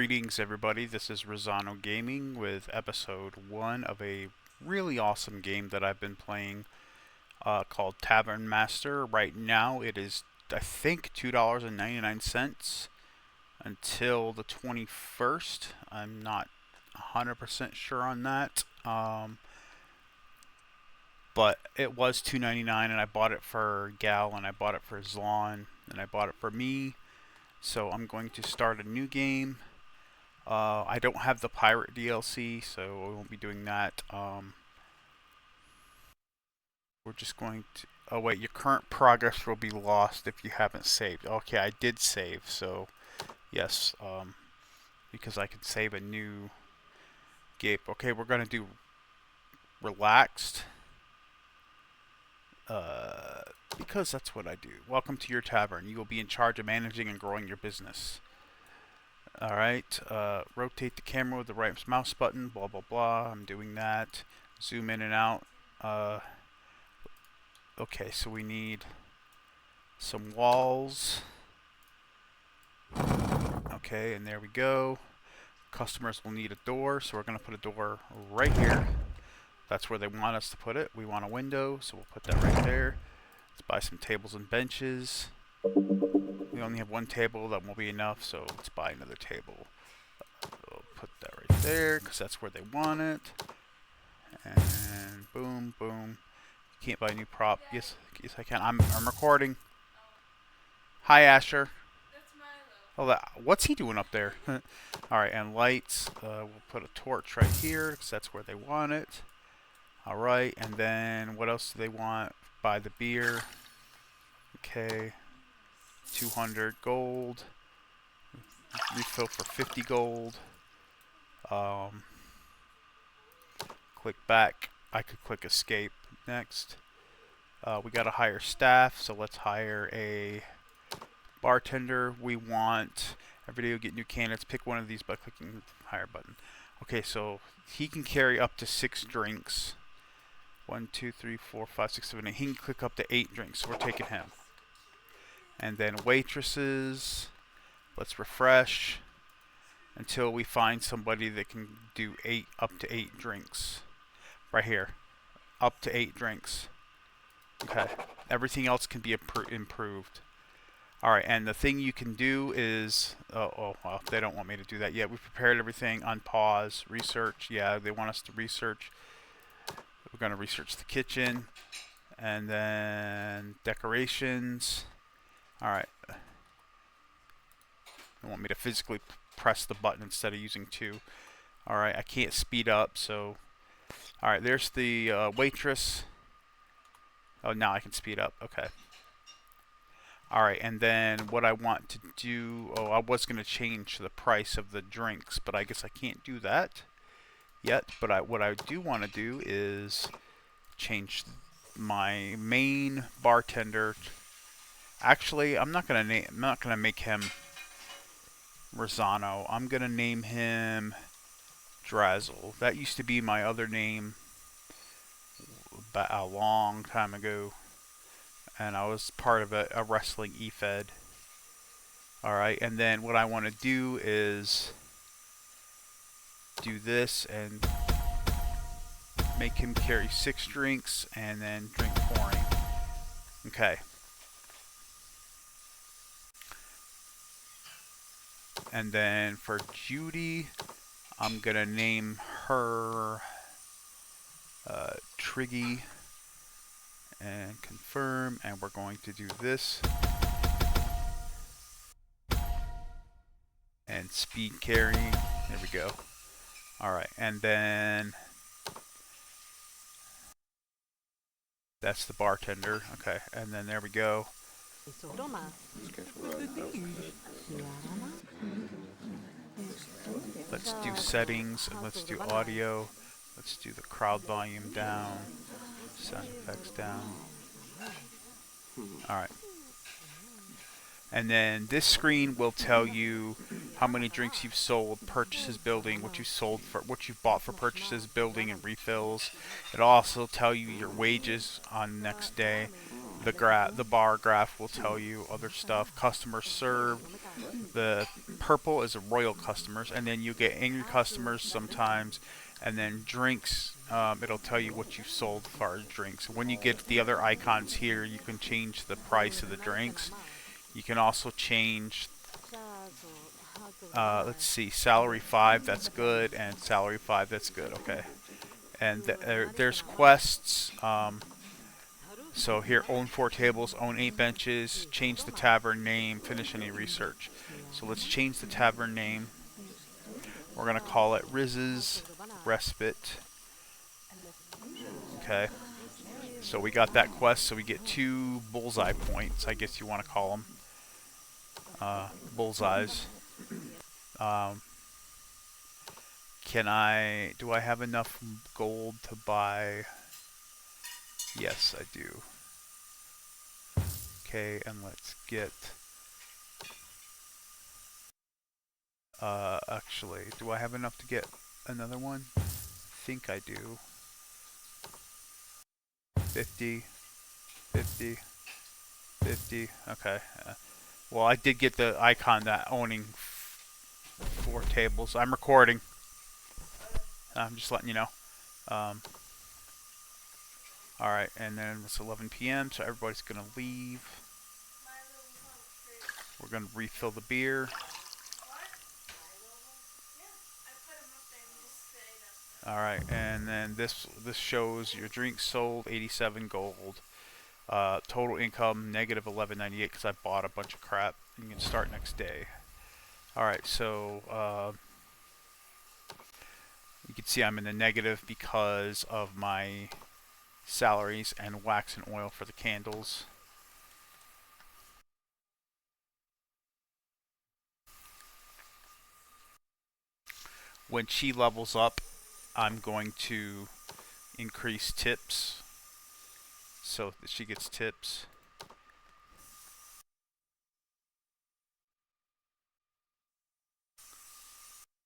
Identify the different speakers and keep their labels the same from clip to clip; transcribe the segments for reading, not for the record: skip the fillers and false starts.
Speaker 1: Greetings, everybody. This is Rosano Gaming with episode 1 of a really awesome game that I've been playing called Tavern Master. Right now, it is, I think, $2.99 until the 21st. I'm not 100% sure on that. But it was $2.99, and I bought it for Gal, and I bought it for Zlon, and I bought it for me. So I'm going to start a new game. I don't have the pirate DLC, so we won't be doing that. We're just going to... Oh wait, your current progress will be lost if you haven't saved. Okay, I did save, so yes, because I can save a new game. Okay, we're going to do relaxed. Because that's what I do. Welcome to your tavern. You will be in charge of managing and growing your business. Alright, rotate the camera with the right mouse button, blah blah blah. I'm doing that. Zoom in and out. Okay, so we need some walls. Okay, and there we go. Customers will need a door, so we're going to put a door right here. That's where they want us to put it. We want a window, so we'll put that right there. Let's buy some tables and benches. We only have one table, that won't be enough, so let's buy another table. We'll put that right there, because that's where they want it. And boom, boom. You can't buy a new prop. Yes, I can. I'm recording. Hi, Asher. Oh, what's he doing up there? Alright, and lights. We'll put a torch right here, because that's where they want it. Alright, and then what else do they want? Buy the beer. Okay. 200 gold. Refill for 50 gold. Click back. I could click escape next. We gotta hire staff, so let's hire a bartender. We want every day you get new candidates. Pick one of these by clicking the hire button. Okay, so he can carry up to 6 drinks. 1, 2, 3, 4, 5, 6, 7, 8. He can click up to 8 drinks, so we're taking him. And then waitresses, let's refresh until we find somebody that can do up to 8 drinks. Right here, up to 8 drinks. Okay, everything else can be improved. Alright, and the thing you can do is, well, they don't want me to do that yet. We've prepared everything on pause, research, yeah, they want us to research. We're going to research the kitchen, and then decorations. Alright. They want me to physically press the button instead of using 2. Alright, I can't speed up, so... Alright, there's the waitress. Oh, now I can speed up. Okay. Alright, and then what I want to do... Oh, I was going to change the price of the drinks, but I guess I can't do that yet. But what I do want to do is change my main bartender... Actually, I'm not gonna make him Rosano. I'm gonna name him Drazzle. That used to be my other name a long time ago, and I was part of a wrestling e-fed. Alright, and then what I want to do is do this and make him carry 6 drinks and then drink pouring. Okay. And then for Judy, I'm going to name her Triggy and confirm. And we're going to do this. And speed carrying. There we go. Alright, and then that's the bartender. Okay, and then there we go. Let's do settings, and let's do audio. Let's do the crowd volume down, sound effects down. Alright. And then this screen will tell you how many drinks you've sold, purchases, building, what you've bought for purchases, building, and refills. It'll also tell you your wages on next day. the bar graph will tell you other stuff. Customers served. The purple is royal customers, and then you get angry customers sometimes, and then drinks. It'll tell you what you sold as far as drinks. When you get the other icons here, you can change the price of the drinks. You can also change. Let's see, salary 5, that's good, and salary 5, that's good. Okay, and there's quests. So here, own 4 tables, own 8 benches, change the tavern name, finish any research. So let's change the tavern name. We're going to call it Riz's Respite. Okay. So we got that quest, so we get 2 bullseye points, I guess you want to call them. Bullseyes. Do I have enough gold to buy? Yes, I do. Okay, and let's get... actually, do I have enough to get another one? I think I do. 50, 50, 50, okay. Well, I did get the icon that owning 4 tables. I'm recording. I'm just letting you know. Alright, and then it's 11 p.m., so everybody's going to leave. We're going to refill the beer. Alright, and then this shows your drinks sold, 87 gold. Total income, negative 11.98 because I bought a bunch of crap. You can start next day. Alright, so you can see I'm in the negative because of my salaries and wax and oil for the candles. When she levels up, I'm going to increase tips so that she gets tips.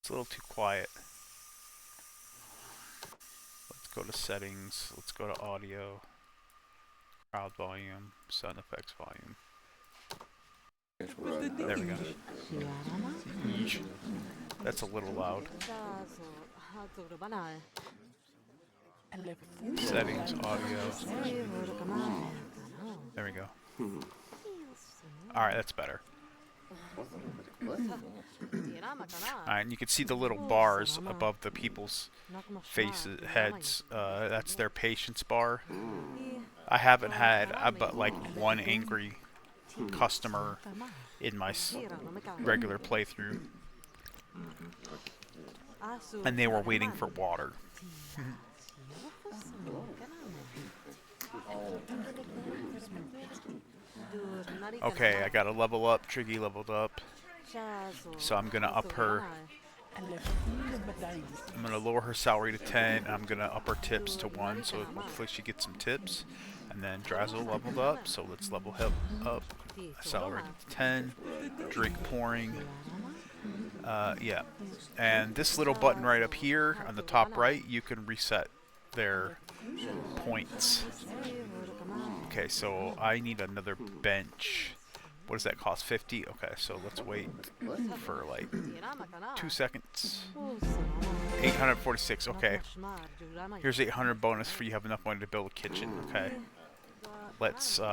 Speaker 1: It's a little too quiet. Let's go to settings. Let's go to audio, crowd volume, sound effects volume. There we go. Yeesh. That's a little loud. Settings, audio. There we go. Alright, that's better. Alright, and you can see the little bars above the people's faces, heads. That's their patience bar. I haven't had but like one angry customer in my regular playthrough. And they were waiting for water. Okay, I got to level up. Triggy leveled up. So I'm going to up her. I'm going to lower her salary to 10. And I'm going to up her tips to 1. So hopefully she gets some tips. And then Drazzle leveled up. So let's level him up. Salary to 10. Drink pouring. Yeah. And this little button right up here on the top right, you can reset their points. Okay, so I need another bench. What does that cost? 50? Okay, so let's wait for like 2 seconds. 846, okay. Here's 800 bonus for you have enough money to build a kitchen, okay. Let's do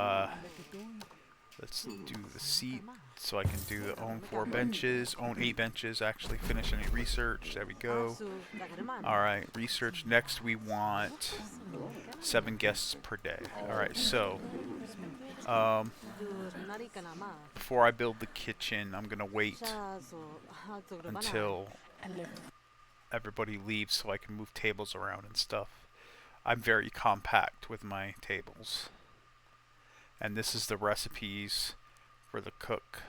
Speaker 1: the seat so I can do the own 4 benches, own 8 benches, actually finish any research. There we go. Alright, research. Next we want 7 guests per day. Alright, so before I build the kitchen, I'm going to wait until everybody leaves so I can move tables around and stuff. I'm very compact with my tables. And this is the recipes for the cook.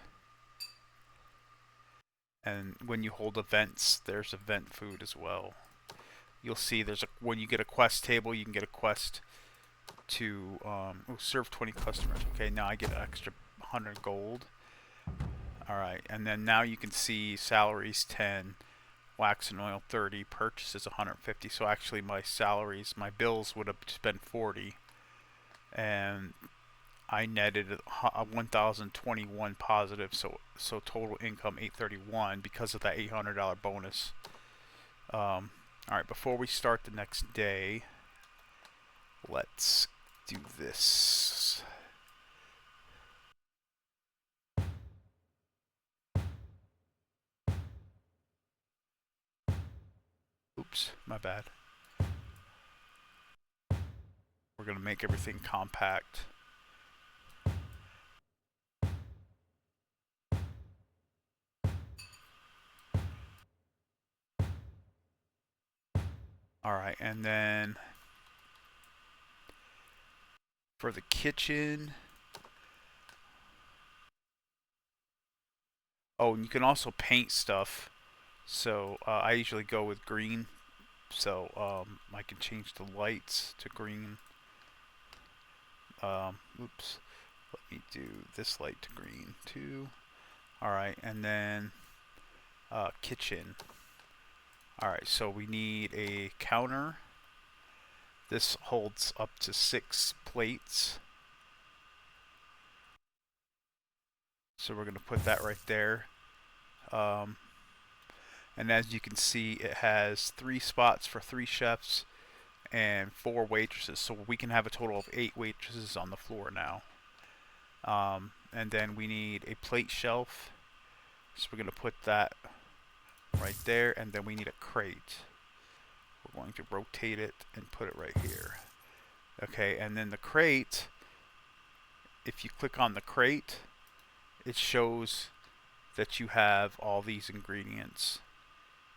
Speaker 1: And when you hold events, there's event food as well. You'll see when you get a quest table, you can get a quest to serve 20 customers. Okay, now I get an extra 100 gold. Alright, and then now you can see salaries 10, wax and oil 30, purchases 150. So actually my salaries, my bills would have been 40. And I netted 1,021 positive, so total income 831 because of that $800 bonus. All right, before we start the next day, let's do this. Oops, my bad. We're gonna make everything compact. Alright, and then for the kitchen. Oh, and you can also paint stuff. So I usually go with green. So I can change the lights to green. Oops. Let me do this light to green too. Alright, and then kitchen. Alright, so we need a counter. This holds up to 6 plates. So we're going to put that right there. And as you can see, it has 3 spots for 3 chefs and 4 waitresses. So we can have a total of 8 waitresses on the floor now. And then we need a plate shelf. So we're going to put that right there. And then we need a crate. We're going to rotate it and put it right here. Okay, and then the crate, if you click on the crate, it shows that you have all these ingredients.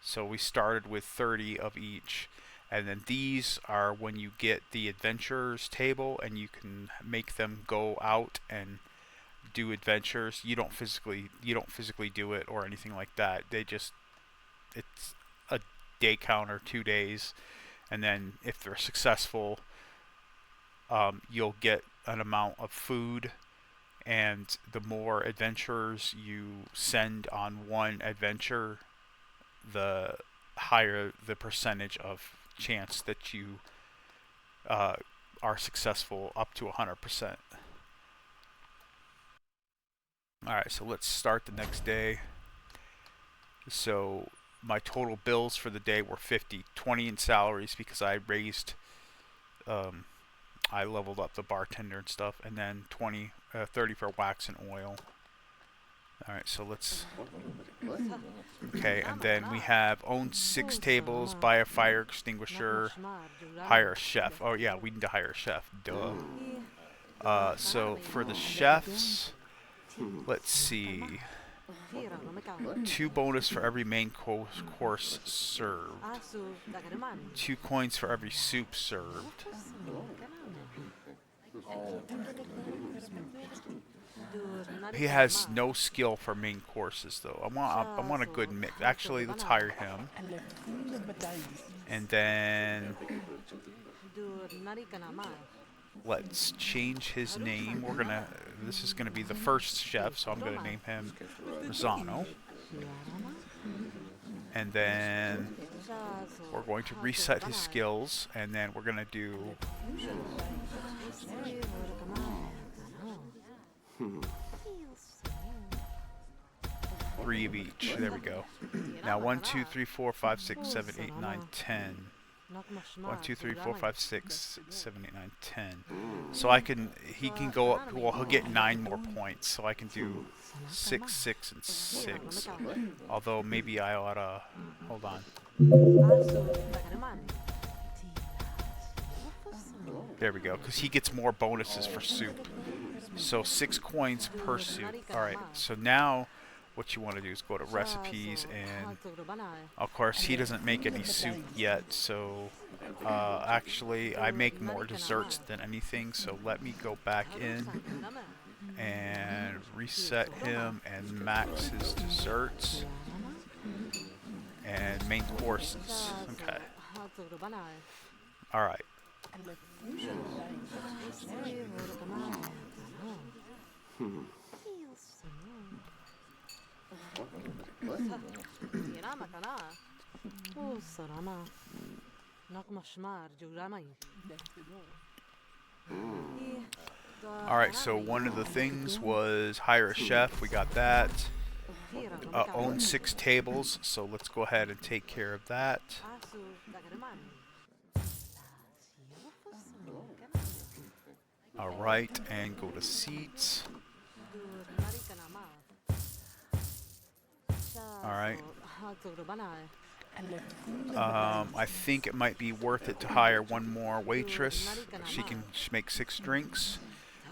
Speaker 1: So we started with 30 of each, and then these are when you get the adventures table and you can make them go out and do adventures. You don't physically do it or anything like that. It's a day counter, 2 days, and then if they're successful, you'll get an amount of food, and the more adventurers you send on one adventure, the higher the percentage of chance that you are successful, up to 100%. Alright, so let's start the next day. So my total bills for the day were 50, 20 in salaries because I raised, I leveled up the bartender and stuff, and then 30 for wax and oil. Alright, so let's... Okay, and then we have own 6 tables, buy a fire extinguisher, hire a chef. Oh yeah, we need to hire a chef. Duh. So for the chefs, let's see. 2 bonus for every main course served. 2 coins for every soup served. He has no skill for main courses though. I want a good mix. Actually, let's hire him. And then let's change his name. This is gonna be the first chef, so I'm gonna name him Rosano. And then we're going to reset his skills, and then we're gonna do 3 of each. There we go. Now 1, 2, 3, 4, 5, 6, 7, 8, 9, 10. 1, 2, 3, 4, 5, 6, 7, 8, 9, 10. So he can go up, well, he'll get 9 more points. So I can do 6, 6, and 6. Although maybe I oughta, hold on. There we go, because he gets more bonuses for soup. So 6 coins per soup. Alright, so now what you want to do is go to recipes, and of course he doesn't make any soup yet, so actually I make more desserts than anything, so let me go back in and reset him and max his desserts and main courses. Okay. Alright. Alright, so one of the things was hire a chef. We got that. Own 6 tables, so let's go ahead and take care of that. Alright, and go to seats. Alright. I think it might be worth it to hire one more waitress. She can make 6 drinks.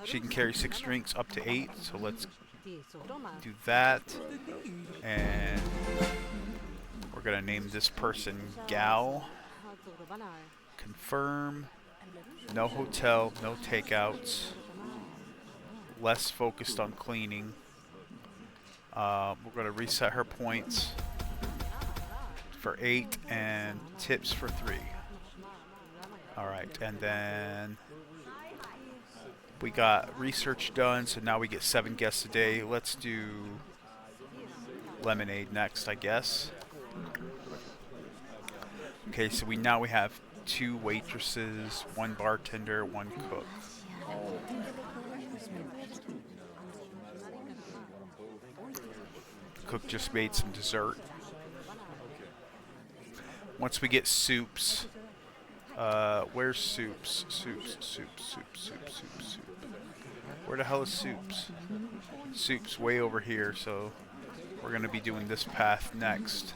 Speaker 1: She can carry 6 drinks up to 8, so let's do that. And we're gonna name this person Gal. Confirm. No hotel, no takeouts. Less focused on cleaning. We're gonna reset her points for 8 and tips for 3. Alright, and then we got research done, so now we get 7 guests a day. Let's do lemonade next, I guess. Okay, so now we have 2 waitresses, 1 bartender, 1 cook. The cook just made some dessert. Once we get soups, where's soups? Soup. Where the hell is soups? Soup's way over here, so we're gonna be doing this path next.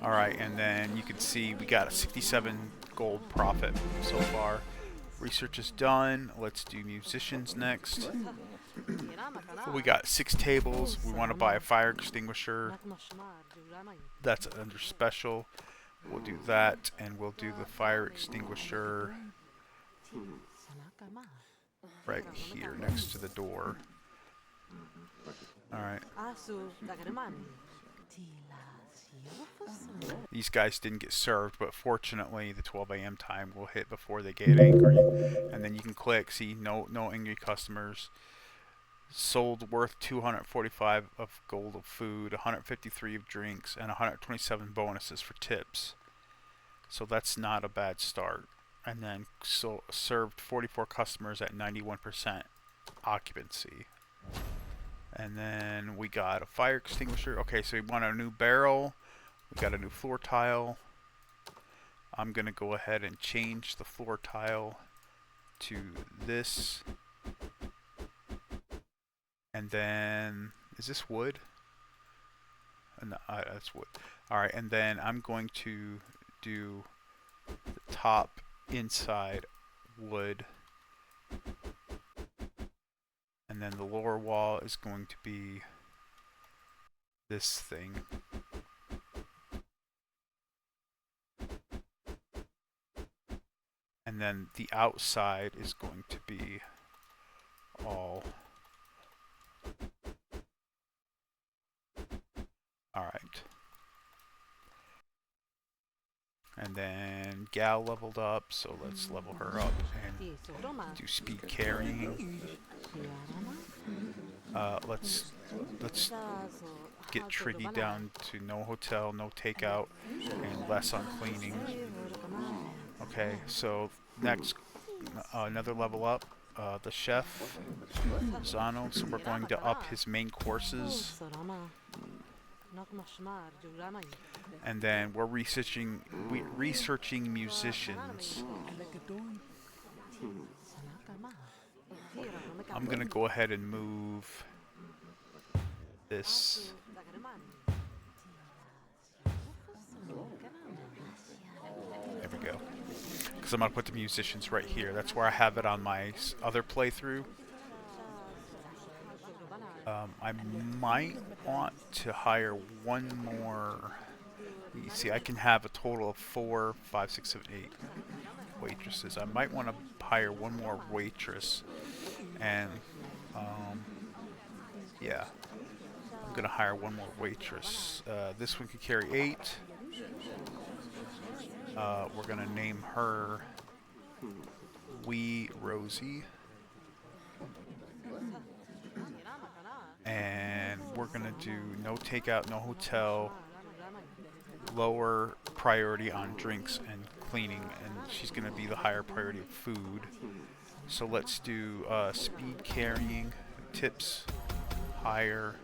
Speaker 1: Alright, and then you can see we got a 67 gold profit so far. Research is done. Let's do musicians next. We got 6 tables. We want to buy a fire extinguisher. That's under special. We'll do that, and we'll do the fire extinguisher right here next to the door. Alright. These guys didn't get served, but fortunately the 12 a.m. time will hit before they get angry. And then you can click, see no angry customers. Sold worth 245 of gold of food, 153 of drinks, and 127 bonuses for tips. So that's not a bad start. And then served 44 customers at 91% occupancy. And then we got a fire extinguisher. Okay, so we want a new barrel. We got a new floor tile. I'm going to go ahead and change the floor tile to this. And then, is this wood? No, that's wood. Alright, and then I'm going to do the top inside wood. And then the lower wall is going to be this thing. And then the outside is going to be all. Alright. And then Gal leveled up, so let's level her up and do speed carrying. Let's get Triggy down to no hotel, no takeout, and less on cleaning. Okay, so next, another level up, the chef, Zano, so we're going to up his main courses. And then we're researching musicians. I'm gonna go ahead and move this. There we go. Because I'm gonna put the musicians right here. That's where I have it on my other playthrough. I might want to hire one more. You see, I can have a total of 4, 5, 6, 7, 8 waitresses. I might want to hire one more waitress, and yeah, I'm gonna hire one more waitress. This one could carry 8. We're gonna name her Wee Rosie. And we're gonna do no takeout, no hotel, lower priority on drinks and cleaning, and she's going to be the higher priority of food. So let's do speed carrying, tips higher.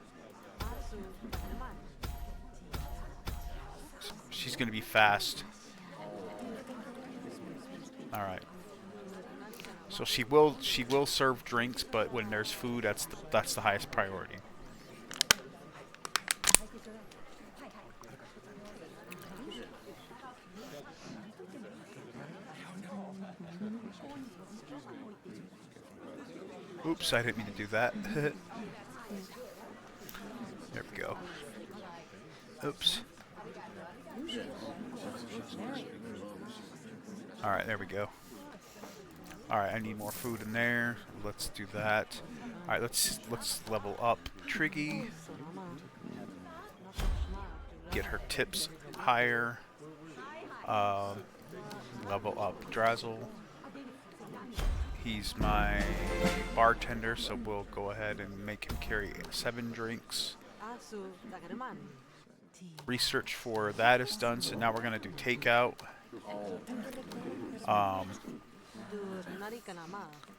Speaker 1: She's going to be fast. All right. So she will serve drinks, but when there's food, that's the highest priority. Oops, I didn't mean to do that. There we go. Oops. Alright, there we go. Alright, I need more food in there. Let's do that. Alright, let's level up Triggy. Get her tips higher. Level up Drazzle. He's my bartender, so we'll go ahead and make him carry 7 drinks. Research for that is done, so now we're going to do takeout. What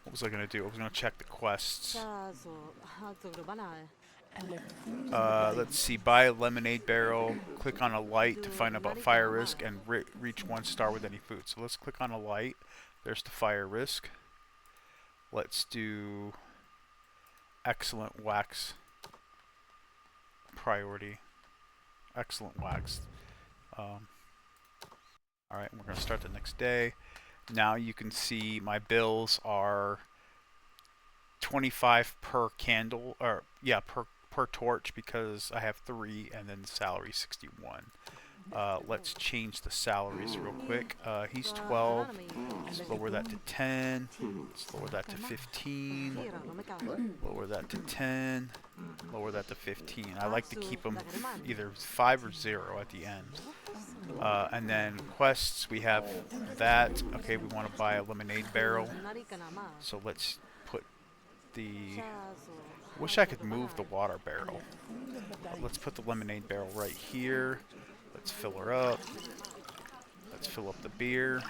Speaker 1: was I going to do? I was going to check the quests. Let's see, buy a lemonade barrel, click on a light to find out about fire risk, and reach 1 star with any food. So let's click on a light. There's the fire risk. Let's do excellent wax priority. Excellent wax. Alright, we're going to start the next day. Now you can see my bills are 25 per candle, or yeah, per torch, because I have 3, and then the salary 61. Let's change the salaries real quick. He's 12. Let's lower that to 10. Let's lower that to 15. Lower that to 10. Lower that to 15. I like to keep them either 5 or 0 at the end. And then quests, we have that. Okay, we want to buy a lemonade barrel. So let's put the... Wish I could move the water barrel. Let's put the lemonade barrel right here. Let's fill her up. Let's fill up the beer.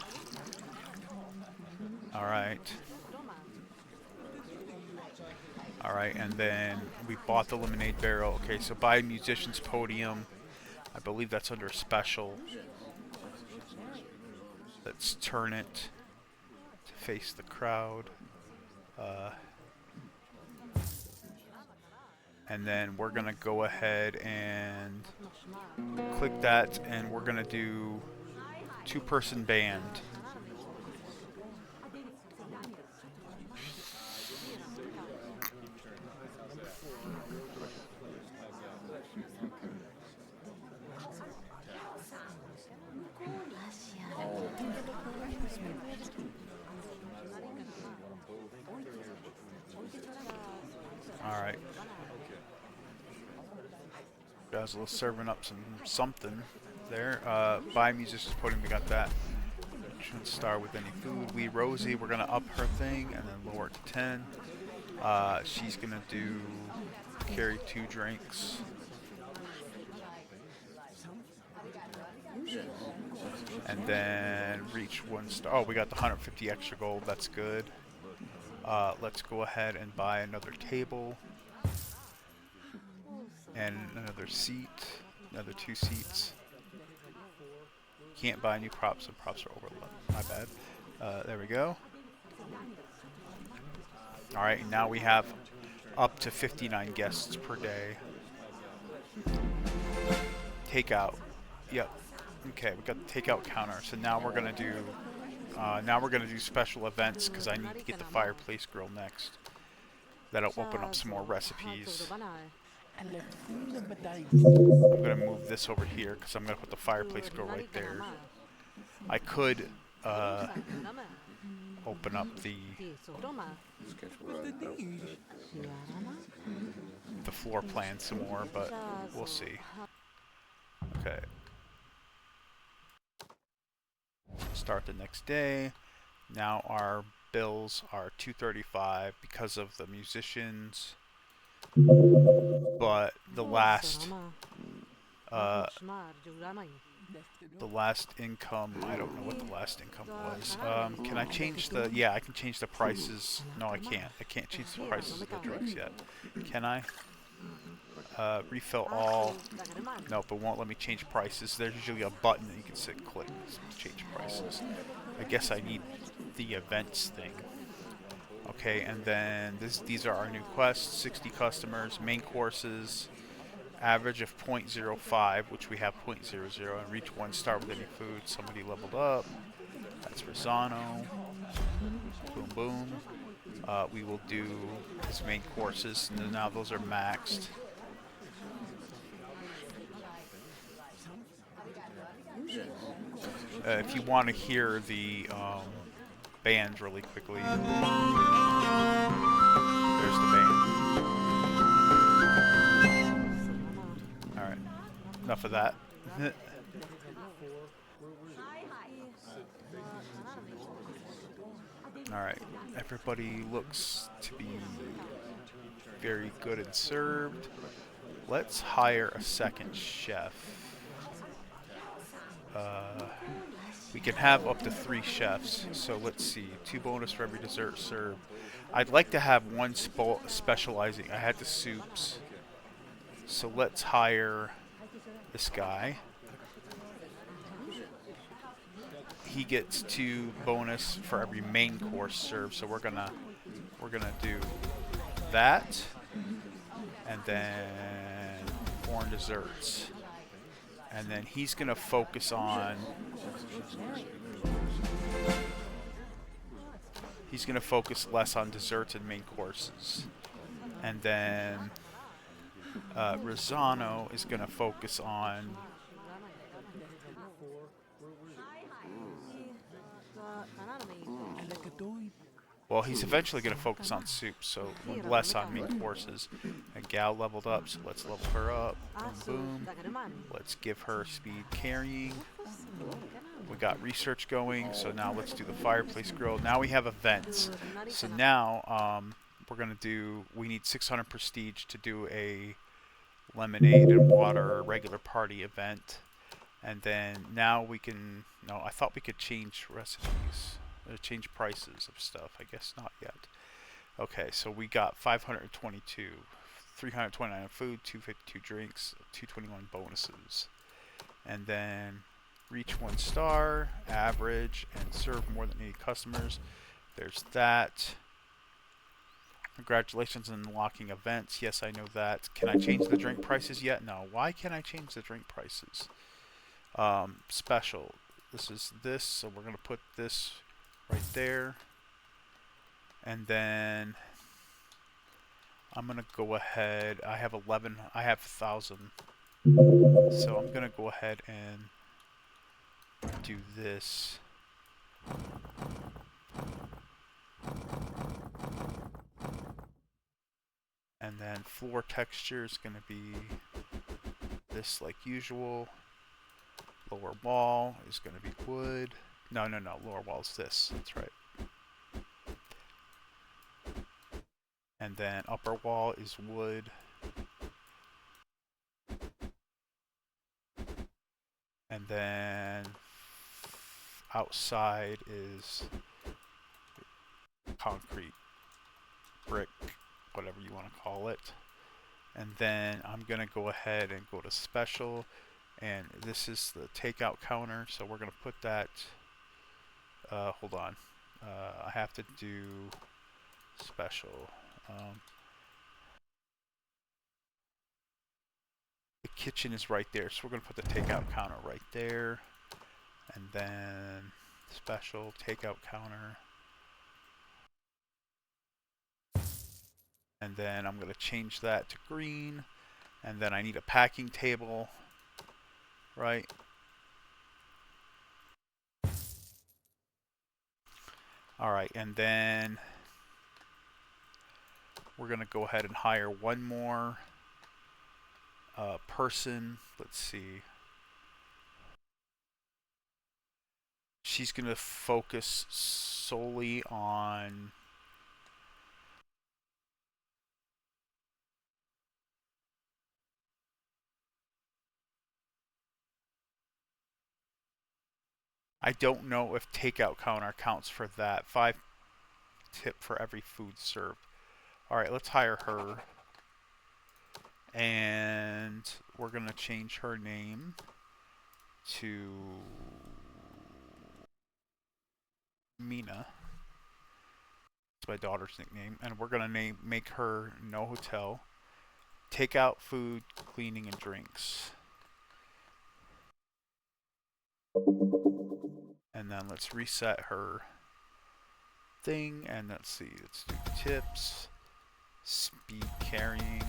Speaker 1: Alright. Alright, and then we bought the lemonade barrel. Okay, so buy musician's podium. I believe that's under special. Let's turn it to face the crowd. And then we're going to go ahead and click that, and we're going to do 2-person band. Alright. Guys, let's serving up something there. Buy musician's podium, we got that. Should star with any food. We Rosie, we're gonna up her thing and then lower it to 10. She's gonna do carry 2 drinks. And then reach 1 star. Oh, we got the 150 extra gold. That's good. Let's go ahead and buy another table. And another seat. Another 2 seats. Can't buy new props, so props are overlooked. My bad. There we go. Alright, now we have up to 59 guests per day. Takeout. Yep. Okay, we got the takeout counter. So now we're gonna do special events, because I need to get the fireplace grill next. That'll open up some more recipes. I'm gonna move this over here because I'm gonna put the fireplace grill right there. I could open up the floor plan some more, but we'll see. Okay. Start the next day. Now our bills are $235 because of the musicians. But the last Uh, the last income, I don't know what the last income was. Can I change the, yeah, I can change the prices. No, I can't. I can't change the prices of the drinks yet. Can I? Refill all. Nope, it won't let me change prices. There's usually a button that you can sit click to change prices. I guess I need the events thing. Okay, and then these are our new quests. 60 customers, main courses, average of 0.05, which we have 0.00, and reach 1 star with any food. Somebody leveled up. That's Rosano. Boom, boom. We will do his main courses, and now those are maxed. If you want to hear the band really quickly, there's the band. Alright, enough of that. Alright, everybody looks to be very good and served. Let's hire a second chef. We can have up to 3 chefs, so let's see. 2 bonus for every dessert served. I'd like to have one specializing. I had the soups, so let's hire this guy. He gets 2 bonus for every main course served, so we're gonna do that, and then 4 desserts, and then he's gonna focus on less on desserts and main courses, and then Rosano is gonna focus on well, he's eventually going to focus on soup, so less on main courses. And Gal leveled up, so let's level her up. Boom, boom. Let's give her speed carrying. We got research going, so now let's do the fireplace grill. Now we have events. So now we're going to do, we need 600 prestige to do a lemonade and water regular party event. And then now we can, no, I thought we could change recipes. Change prices of stuff. I guess not yet. Okay, so we got 522, 329 food, 252 drinks, 221 bonuses, and then reach 1 star, average, and serve more than 80 customers. There's that. Congratulations on unlocking events. Yes, I know that. Can I change the drink prices yet? No. Why can't I change the drink prices? Special. This is this, so we're going to put this right there, and then I'm gonna go ahead. I have 1,000, so I'm gonna go ahead and do this. And then floor texture is gonna be this like usual. Lower wall is gonna be wood. No, lower wall is this. That's right. And then upper wall is wood. And then outside is concrete, brick, whatever you want to call it. And then I'm going to go ahead and go to special. And this is the takeout counter. So we're going to put that, hold on. I have to do special. The kitchen is right there. So we're going to put the takeout counter right there. And then special takeout counter. And then I'm going to change that to green. And then I need a packing table, right? All right, and then we're going to go ahead and hire one more person. Let's see. She's going to focus solely on I don't know if takeout counter counts for that. 5 tip for every food served. Alright, let's hire her. And we're going to change her name to Mina. It's my daughter's nickname. And we're going to make her no hotel. Takeout, food, cleaning, and drinks. And then let's reset her thing. And let's see. Let's do tips. Speed carrying.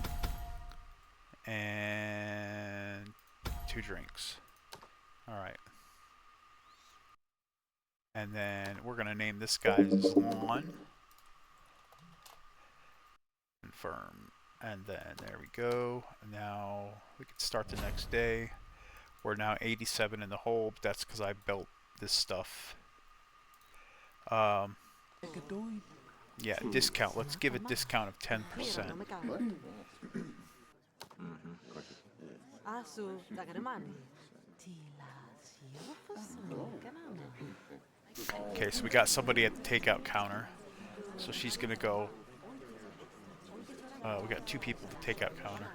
Speaker 1: And 2 drinks. Alright. And then we're going to name this guy Lawn. Confirm. And then there we go. Now we can start the next day. We're now 87 in the hole. But that's because I built this stuff. Yeah, discount. Let's give a discount of 10%. Okay, so we got somebody at the takeout counter. So she's going to go. We got 2 people at the takeout counter.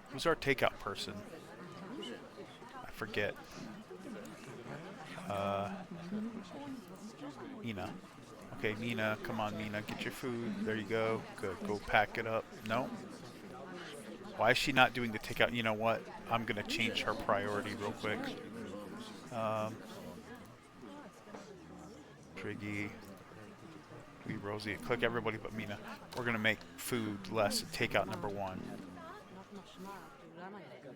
Speaker 1: Who's our takeout person? I forget. Mina. Okay, Mina, come on, Mina, get your food. There you go. Good. Go pack it up. No. Why is she not doing the takeout? You know what? I'm gonna change her priority real quick. Triggy. Rosie. Click everybody but Mina. We're gonna make food less takeout number 1.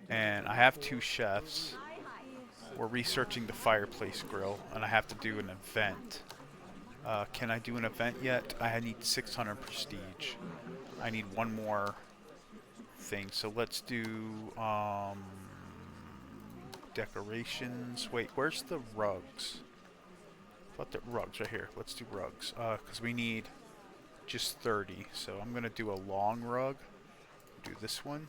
Speaker 1: And I have 2 chefs. We're researching the fireplace grill, and I have to do an event. Can I do an event yet? I need 600 prestige. I need 1 more thing. So let's do decorations. Wait, where's the rugs? I thought the rugs right here. Let's do rugs. Because we need just 30. So I'm going to do a long rug. Do this one.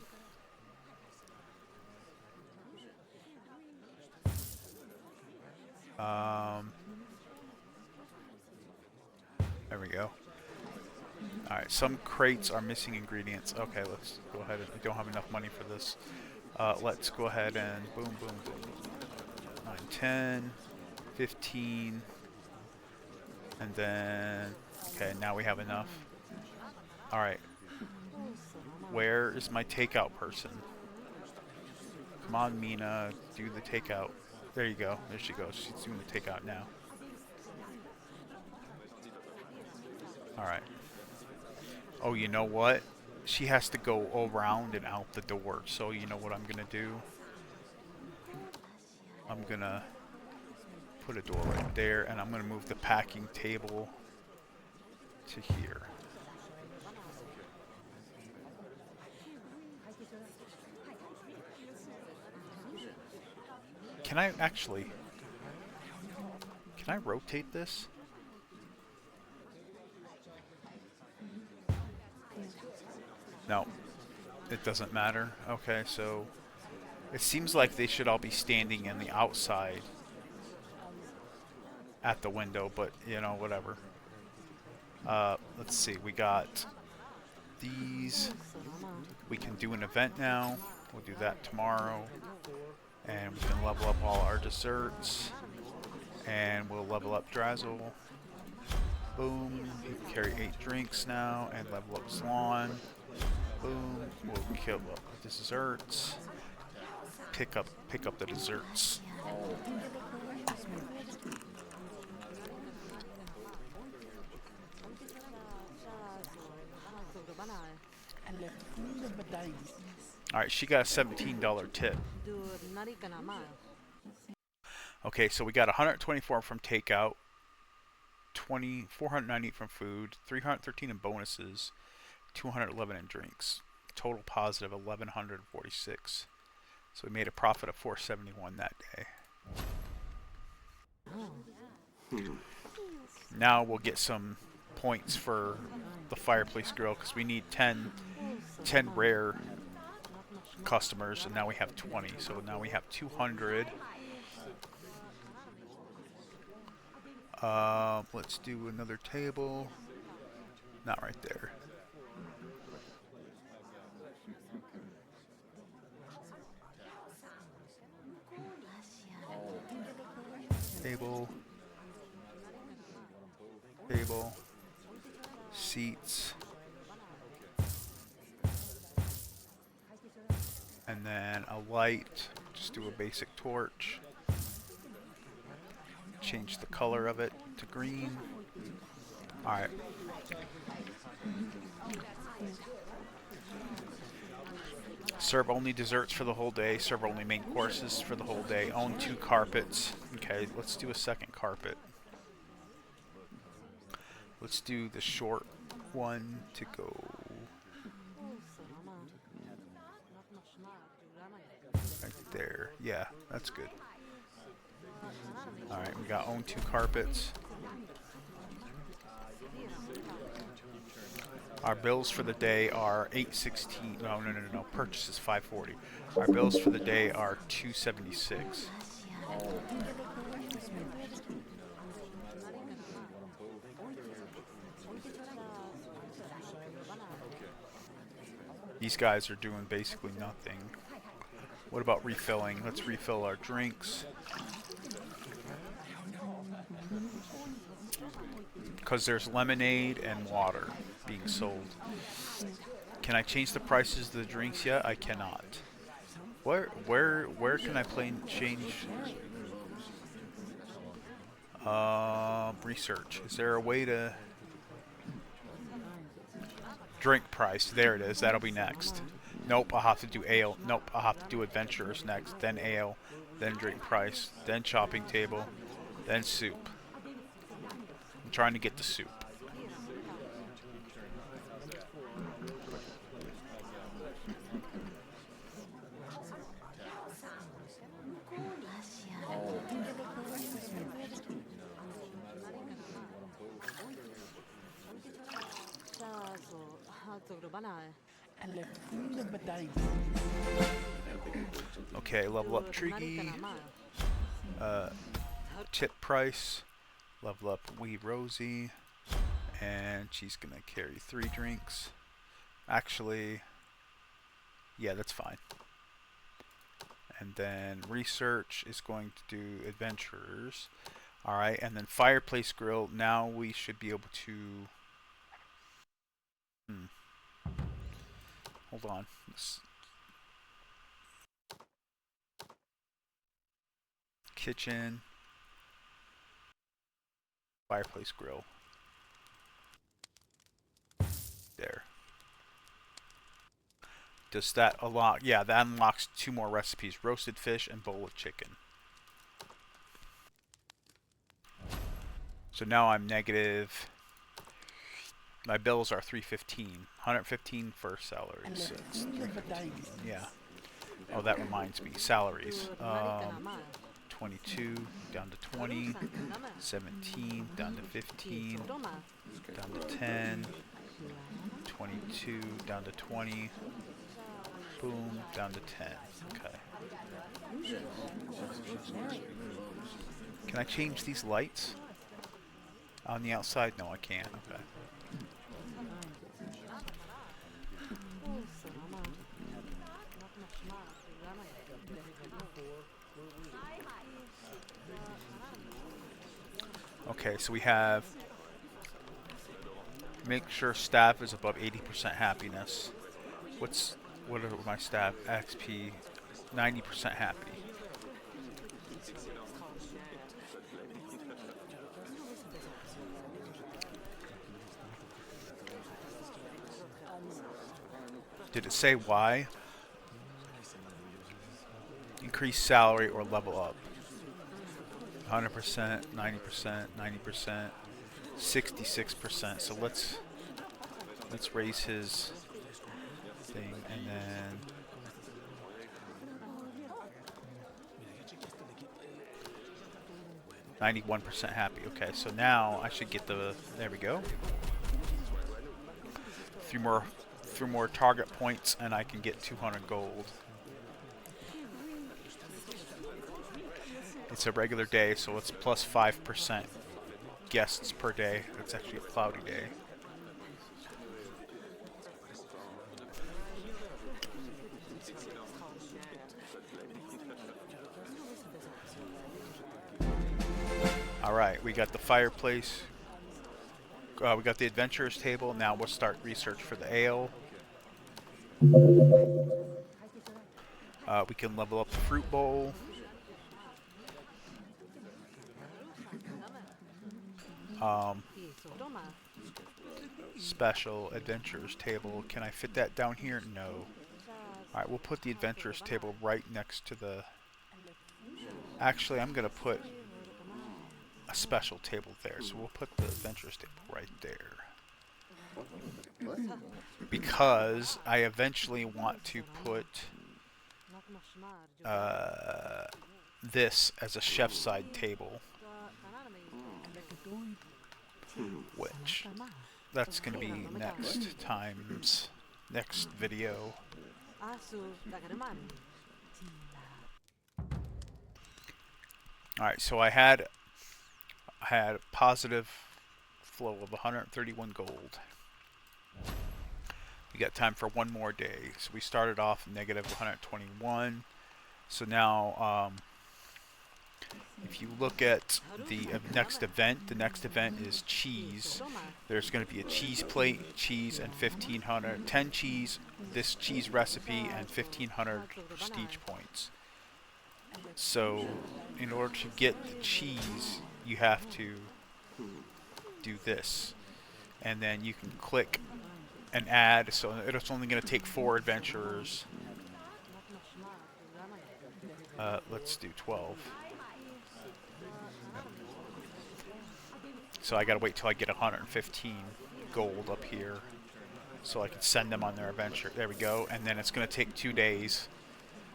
Speaker 1: There we go. Alright, some crates are missing ingredients. Okay, let's go ahead. I don't have enough money for this. Let's go ahead and boom, boom, boom. 9, 10, 15. And then, okay, now we have enough. Alright. Where is my takeout person? Come on, Mina, do the takeout. There you go. There she goes. She's doing the takeout now. Alright. Oh, you know what? She has to go around and out the door. So you know what I'm going to do? I'm going to put a door right there. And I'm going to move the packing table to here. Can I actually... Can I rotate this? No, it doesn't matter. Okay, so it seems like they should all be standing in the outside at the window, but you know, whatever. Let's see, we got these. We can do an event now. We'll do that tomorrow. And we can level up all our desserts. And we'll level up Drazzle. Boom. You can carry 8 drinks now and level up Swan. Boom. We'll kill up the desserts. Pick up the desserts. Alright, she got a $17 tip. Okay, so we got 124 from takeout, 498 from food, 313 in bonuses, 211 in drinks. Total positive 1,146. So we made a profit of 471 that day. Now we'll get some points for the fireplace grill because we need 10 rare customers, and now we have 20. So now we have 200. Let's do another table. Not right there. Table. Table. Seats. And then a light. Just do a basic torch. Change the color of it to green. Alright. Serve only desserts for the whole day. Serve only main courses for the whole day. Own 2 carpets. Okay, let's do a second carpet. Let's do the short one to go. Right there. Yeah, that's good. Alright, we got own 2 carpets. Our bills for the day are $8.16. No. Purchase is $5.40. Our bills for the day are $2.76. These guys are doing basically nothing. What about refilling? Let's refill our drinks. Because there's lemonade and water being sold. Can I change the prices of the drinks yet? I cannot. Where can I change? Research. Is there a way to drink price? There it is. That'll be next. Nope, I'll have to do ale. Nope, I'll have to do adventurers next. Then ale. Then drink price. Then shopping table. Then soup. I'm trying to get the soup. Okay, level up Triggy. Tip price. Level up Wee Rosie. And she's gonna carry 3 drinks. Actually, yeah, that's fine. And then research is going to do adventurers. Alright, and then fireplace grill. Now we should be able to... Hold on. Kitchen. Fireplace grill. There. Does that unlock? Yeah, that unlocks 2 more recipes. Roasted fish and bowl of chicken. So now I'm negative. My bills are $3.15. $115 for salaries. So it's $3.15. Yeah. Oh, that reminds me. Salaries. 22 down to 20. 17 down to 15. Down to 10. 22 down to 20. Boom, down to 10. Okay. Can I change these lights on the outside? No, I can't. Okay. Okay, so we have make sure staff is above 80% happiness. What are my staff? XP 90% happy. Did it say why? Increase salary or level up. 100%, 90%, 90%, 66%. So let's raise his thing, and then %91 happy. Okay, so now I should get the. There we go. 3 more target points, and I can get 200 gold. It's a regular day, so it's plus 5% guests per day. It's actually a cloudy day. Alright, we got the fireplace. We got the adventurers table. Now we'll start research for the ale. We can level up the fruit bowl. Special adventurers table. Can I fit that down here? No. Alright, we'll put the adventurers table right next to the... Actually, I'm going to put a special table there. So we'll put the adventurers table right there. Because I eventually want to put this as a chef's side table. Which, that's going to be next video. Alright, so I had a positive flow of 131 gold. We got time for one more day. So we started off negative 121. So now, if you look at the next event, the next event is cheese. There's going to be a cheese plate, cheese, and 1,500, 10 cheese, this cheese recipe, and 1,500 prestige points. So, in order to get the cheese, you have to do this. And then you can click and add, so it's only going to take 4 adventurers. Let's do 12. So I gotta wait till I get 115 gold up here so I can send them on their adventure. There we go. And then it's gonna take 2 days.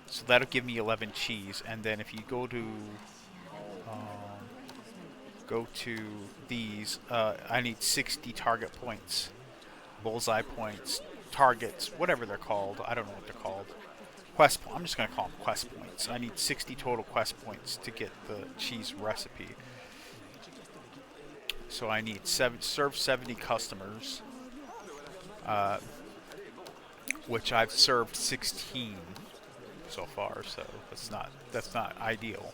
Speaker 1: So that'll give me 11 cheese. And then if you go to these, I need 60 target points, bullseye points, targets, whatever they're called. I don't know what they're called. I'm just gonna call them quest points. I need 60 total quest points to get the cheese recipe. So I need serve 70 customers, which I've served 16 so far. So that's not ideal.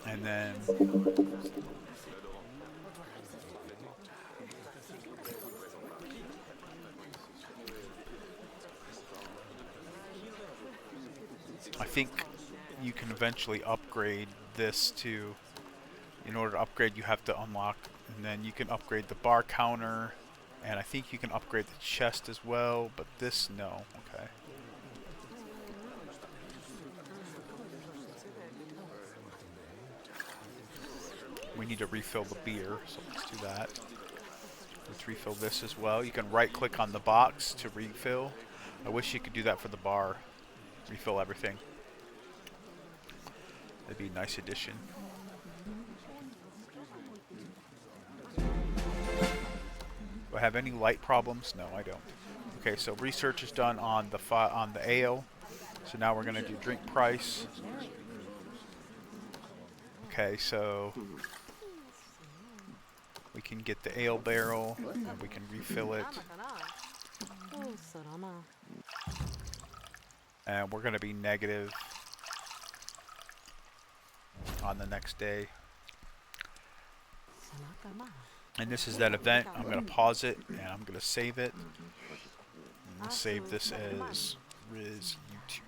Speaker 1: And then I think you can eventually upgrade this to... In order to upgrade, you have to unlock, and then you can upgrade the bar counter, and I think you can upgrade the chest as well, but this, no. Okay. We need to refill the beer, so let's do that. Let's refill this as well. You can right-click on the box to refill. I wish you could do that for the bar. Refill everything. That'd be a nice addition. Do I have any light problems? No, I don't. Okay, so research is done on the ale. So now we're going to do drink price. Okay, so we can get the ale barrel and we can refill it. And we're going to be negative on the next day. And this is that event. I'm going to pause it and I'm going to save it. I'm going to save this as Riz YouTube.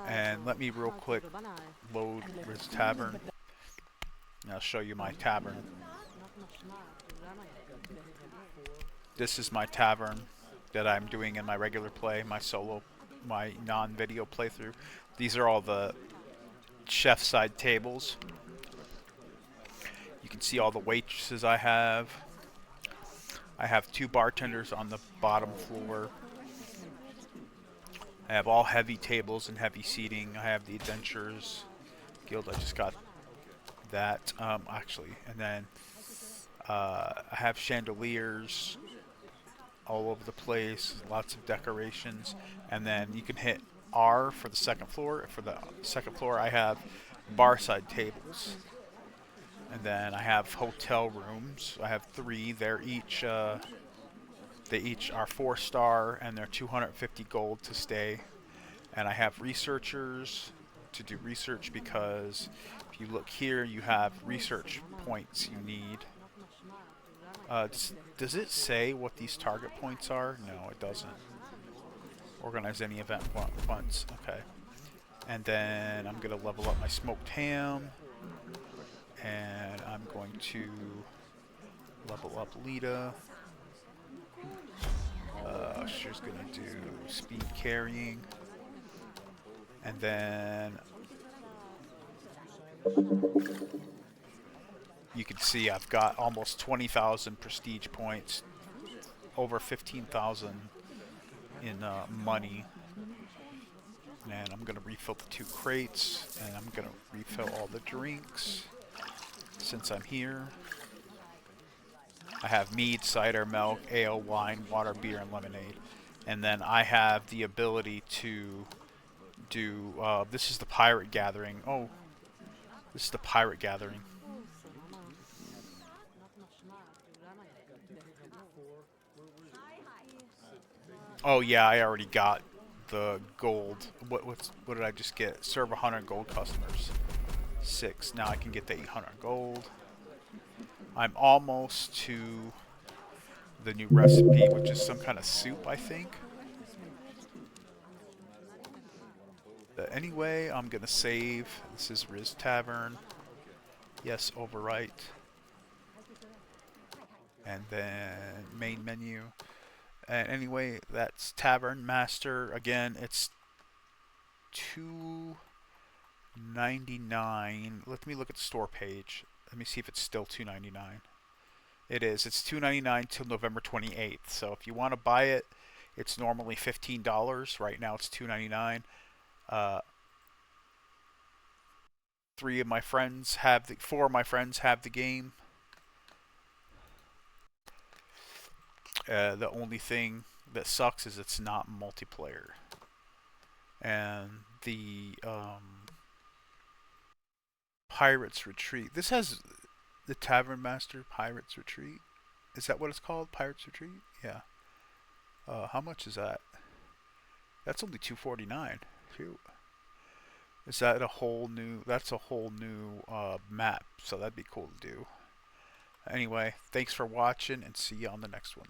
Speaker 1: And let me real quick load Riz Tavern. And I'll show you my tavern. This is my tavern that I'm doing in my regular play, my non-video playthrough. These are all the chef side tables. You can see all the waitresses I have. I have 2 bartenders on the bottom floor. I have all heavy tables and heavy seating. I have the Adventurers Guild. I just got that actually, and then I have chandeliers all over the place, lots of decorations, and then you can hit R for the second floor. For the second floor, I have bar side tables, and then I have hotel rooms. I have three. They each are 4-star, and they're 250 gold to stay. And I have researchers to do research because if you look here, you have research points you need. Does it say what these target points are? No, it doesn't. Organize any event once. Okay. And then I'm going to level up my smoked ham. And I'm going to level up Lita. She's going to do speed carrying. And then you can see I've got almost 20,000 prestige points, over 15,000 in money. And I'm going to refill the 2 crates, and I'm going to refill all the drinks since I'm here. I have mead, cider, milk, ale, wine, water, beer, and lemonade. And then I have the ability to do, this is the pirate gathering. Oh, this is the pirate gathering. Oh yeah, I already got the gold. What did I just get? Serve 100 gold customers. 6. Now I can get the 800 gold. I'm almost to the new recipe, which is some kind of soup, I think. But anyway, I'm gonna save. This is Riz Tavern. Yes, overwrite. And then main menu. And anyway, that's Tavern Master. Again, it's $2.99. Let me look at the store page. Let me see if it's still $2.99. It is. It's $2.99 till November 28th. So if you want to buy it, it's normally $15. Right now it's $2.99. 4 of my friends have the game. The only thing that sucks is it's not multiplayer. And the Pirates Retreat. This has the Tavern Master Pirates Retreat. Is that what it's called? Pirates Retreat? Yeah. How much is that? That's only $2.49. Phew. Is that a whole new? That's a whole new map. So that'd be cool to do. Anyway, thanks for watching, and see you on the next one.